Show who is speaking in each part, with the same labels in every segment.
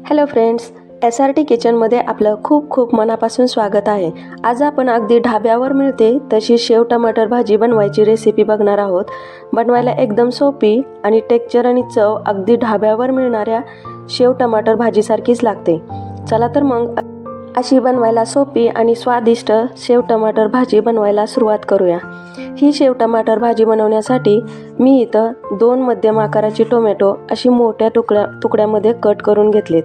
Speaker 1: Hello friends, SRT किचनमध्ये आपलं खूप खूप मनापासून स्वागत आहे. आज आपण अगदी ढाब्यावर मिळते तशी शेव टमाटर भाजी बनवायची रेसिपी बघणार आहोत. बनवायला एकदम सोपी आणि टेक्स्चर आणि चव अगदी ढाब्यावर मिळणाऱ्या शेव टमाटर भाजीसारखीच लागते. चला तर मग अशी बनवायला सोपी आणि स्वादिष्ट शेव टमाटर भाजी बनवायला सुरुवात करूया. ही शेव टमाटर भाजी बनवण्यासाठी मी इथं 2 मध्यम आकाराची टोमॅटो अशी मोठ्या तुकड्यामध्ये कट करून घेतलेत.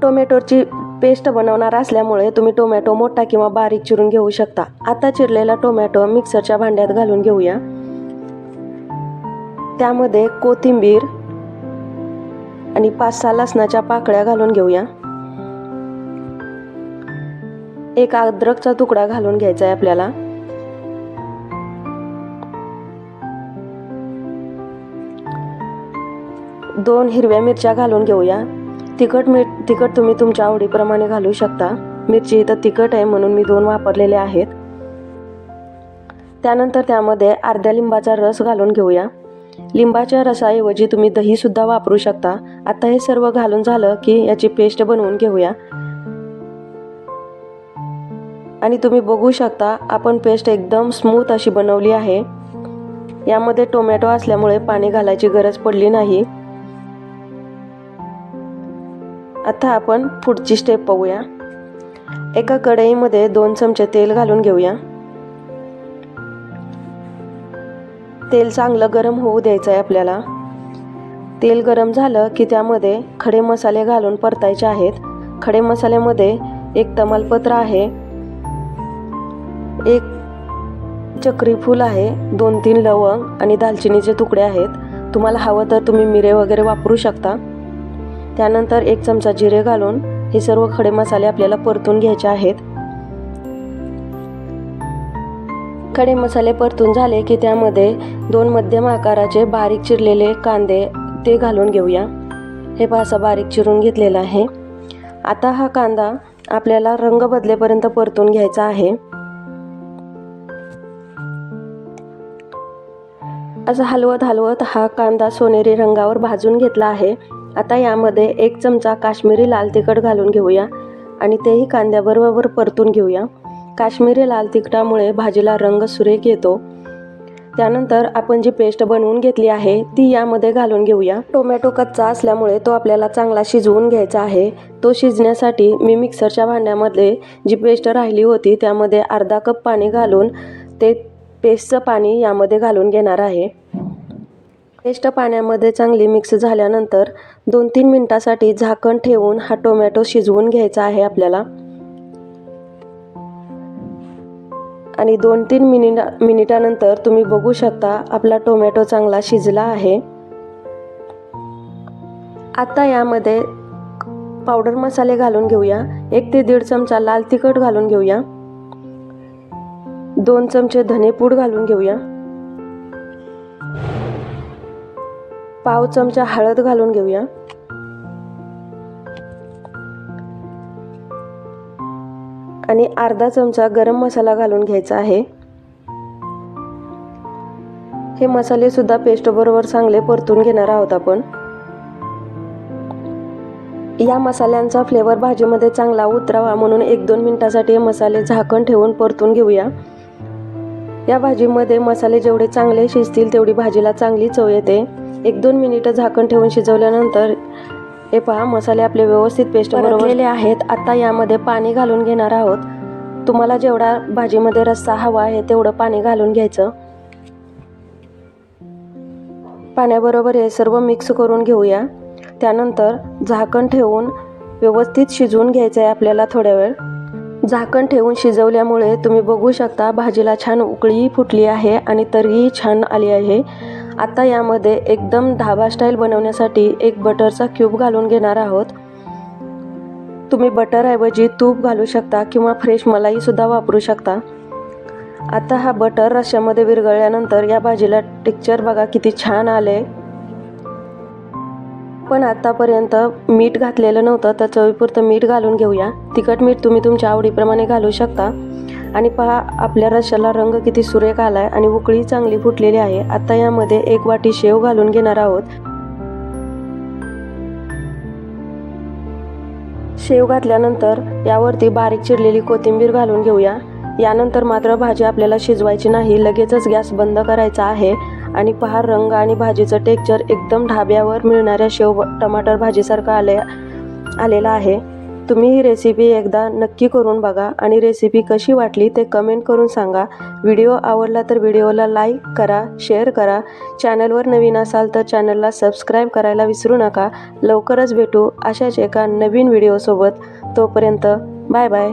Speaker 1: टोमॅटोची पेस्ट बनवणार असल्यामुळे तुम्ही टोमॅटो मोठा किंवा बारीक चिरून घेऊ शकता. आता चिरलेला टोमॅटो मिक्सरच्या भांड्यात घालून घेऊया. त्यामध्ये कोथिंबीर आणि 5-6 लसणाच्या पाकळ्या घालून घेऊया. एक अद्रकचा तुकडा घालून घ्यायचा आहे आपल्याला. दोन हिरव्या मिरच्या घालून घेऊया. तिखट तुम्ही तुमच्या आवडीप्रमाणे घालू शकता. मिरची इथं तिखट आहे म्हणून मी 2 वापरलेले आहेत. त्यानंतर त्यामध्ये अर्ध्या लिंबाचा रस घालून घेऊया. लिंबाच्या रसाऐवजी तुम्ही दही सुद्धा वापरू शकता. आता हे सर्व घालून झालं की याची पेस्ट बनवून घेऊया. आणि तुम्ही बघू शकता आपण पेस्ट एकदम स्मूथ अशी बनवली आहे. यामध्ये टोमॅटो असल्यामुळे पाणी घालायची गरज पडली नाही. आता आपण पुढची स्टेप पाहूया. एका कढईमध्ये 2 चमचे तेल घालून घेऊया. तेल चांगलं गरम होऊ द्यायचं आहे आपल्याला. तेल गरम झालं की त्यामध्ये खडे मसाले घालून परतायचे आहेत. खडे मसाल्यामध्ये एक तमालपत्र आहे, एक चक्री फूल आहे, 2-3 लवंग आणि दालचिनीचे तुकडे आहेत. तुम्हाला हवं तर तुम्ही मिरे वगैरे वापरू शकता. त्यानंतर 1 चमचा जिरे घालून हे सर्व खडे मसाले आपल्याला परतून घ्यायचे आहेत. खडे मसाले परतून झाले की त्यामध्ये 2 मध्यम आकाराचे बारीक चिरलेले कांदे ते घालून घेऊया. हे पासा बारीक चिरून घेतलेला आहे. आता हा कांदा आपल्याला रंग बदलेपर्यंत परतून घ्यायचा आहे. असं हलवत हा कांदा सोनेरी रंगावर भाजून घेतला आहे. आता यामध्ये 1 चमचा काश्मीरी लाल तिखट घालून घेऊया आणि तेही कांद्याबरोबर परतून घेऊया. काश्मीरी लाल तिखटामुळे भाजीला रंग सुरेख येतो. त्यानंतर आपण जी पेस्ट बनवून घेतली आहे ती यामध्ये घालून घेऊया. टोमॅटो कच्चा असल्यामुळे तो आपल्याला चांगला शिजवून घ्यायचा आहे. तो शिजण्यासाठी मी मिक्सरच्या भांड्यामध्ये जी पेस्ट राहिली होती त्यामध्ये अर्धा कप पाणी घालून ते पेस्टचं पाणी यामध्ये घालून घेणार आहे. पेस्ट पाण्यामध्ये चांगली मिक्स झाल्यानंतर 2-3 मिनिटासाठी झाकण ठेवून हा टोमॅटो शिजवून घ्यायचा आहे आपल्याला. आणि 2-3 मिनिटानंतर तुम्ही बघू शकता आपला टोमॅटो चांगला शिजला आहे. आता यामध्ये पावडर मसाले घालून घेऊया. 1 ते 1.5 चमचा लाल तिखट घालून घेऊया. 2 चमचे धनेपूड घालून घेऊया. पाव चमचा हळद घालून घेऊया. आणि अर्धा चमचा गरम मसाला घालून घ्यायचा आहे. हे मसाले सुद्धा पेस्ट बरोबर चांगले परतून घेणार आहोत आपण. या मसाल्यांचा फ्लेवर भाजीमध्ये चांगला उतरावा म्हणून 1-2 मिनिटासाठी हे मसाले झाकण ठेवून परतून घेऊया. या भाजीमध्ये मसाले जेवढे चांगले शिजतील तेवढी भाजीला चांगली चव येते. 1-2 मिनिटं झाकण ठेवून शिजवल्यानंतर हे पहा मसाले आपले व्यवस्थित पेस्ट बनवलेले आहेत. आता यामध्ये पाणी घालून घेणार आहोत. तुम्हाला जेवढा भाजीमध्ये रस्सा हवा आहे तेवढं पाणी घालून घ्यायचं. पाण्याबरोबर हे सर्व मिक्स करून घेऊया. त्यानंतर झाकण ठेवून व्यवस्थित शिजवून घ्यायचं आहे आपल्याला थोड्या वेळ. झाकण ठेवून शिजवल्यामुळे तुम्ही बघू शकता भाजीला छान उकळी फुटली आहे आणि तरीही छान आली आहे. आता यामध्ये एकदम ढाबा स्टाईल बनवण्यासाठी 1 बटरचा क्यूब घालून घेणार आहोत. तुम्ही बटरऐवजी तूप घालू शकता किंवा फ्रेश मलाई सुद्धा वापरू शकता. आता हा बटर रश्श्यामध्ये विरघळल्यानंतर या भाजीला टेक्स्चर बघा किती छान आले. पण आतापर्यंत मीठ घातलेलं नव्हतं तर चवीपुरतं मीठ घालून घेऊया. तिखट मीठ तुम्ही तुमच्या आवडीप्रमाणे घालू शकता. आणि पहा आपल्या रश्श्याला रंग किती सुरेख आलाय आणि उकळी चांगली फुटलेली आहे. आता यामध्ये 1 वाटी शेव घालून घेणार आहोत. शेव घातल्यानंतर यावरती बारीक चिरलेली कोथिंबीर घालून घेऊया। यानंतर मात्र भाजी आपल्याला शिजवायची नाही, लगेचच गॅस बंद करायचा आहे। आणि पहा, रंग आणि भाजीचं टेक्स्चर एकदम ढाब्यावर मिळणाऱ्या शेव टमाटर भाजीसारखं आलेला आहे। तुम्ही ही रेसिपी एकदा नक्की करून बघा आणि रेसिपी कशी वाटली ते कमेंट करून सांगा। व्हिडिओ आवडला तर व्हिडिओला लाईक करा, शेअर करा। चॅनलवर नवीन असाल तर चॅनलला सबस्क्राईब करायला विसरू नका। लवकरच भेटू अशाच एका नवीन व्हिडिओसोबत। तोपर्यंत बाय बाय।